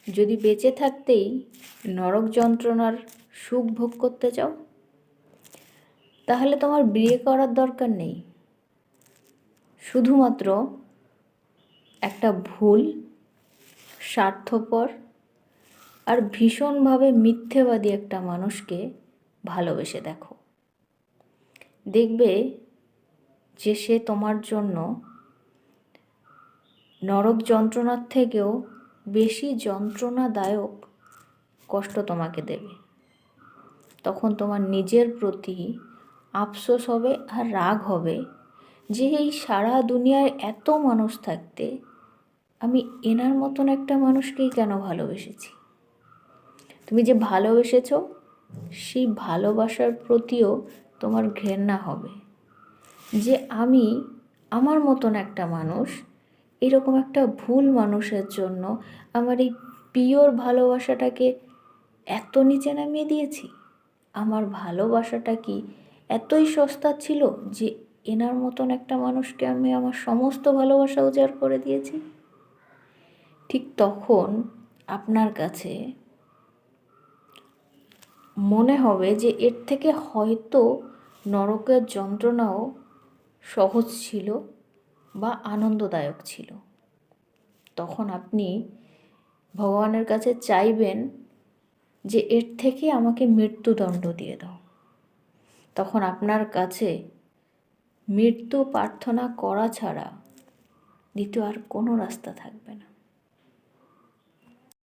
যদি বেঁচে থাকতেই নরক যন্ত্রণার সুখ ভোগ করতে চাও, তাহলে তোমার বিয়ে করার দরকার নেই। শুধুমাত্র একটা ভুল, স্বার্থপর আর ভীষণভাবে মিথ্যেবাদী একটা মানুষকে ভালোবেসে দেখো। দেখবে যে সে তোমার জন্য নরক যন্ত্রণার থেকেও বেশি যন্ত্রণাদায়ক কষ্ট তোমাকে দেবে। তখন তোমার নিজের প্রতি আফসোস হবে আর রাগ হবে যে এই সারা দুনিয়ায় এত মানুষ থাকতে আমি এনার মতন একটা মানুষকেই কেন ভালোবেসেছি। তুমি যে ভালোবেসেছ সেই ভালোবাসার প্রতিও তোমার ঘৃণা হবে যে আমি আমার মতন একটা মানুষ এরকম একটা ভুল মানুষের জন্য আমার এই পিওর ভালোবাসাটাকে এত নিচে নামিয়ে দিয়েছি। আমার ভালোবাসাটা কি এতই সস্তা ছিল যে এনার মতন একটা মানুষকে আমি আমার সমস্ত ভালোবাসা উজাড় করে দিয়েছি। ঠিক তখন আপনার কাছে মনে হবে যে এর থেকে হয়তো নরকের যন্ত্রণাও সহজ ছিল বা আনন্দদায়ক ছিল। তখন আপনি ভগবানের কাছে চাইবেন যে এর থেকে আমাকে মৃত্যুদণ্ড দিয়ে দাও। তখন আপনার কাছে মৃত্যু প্রার্থনা করা ছাড়া দ্বিতীয় আর কোনো রাস্তা থাকবে না।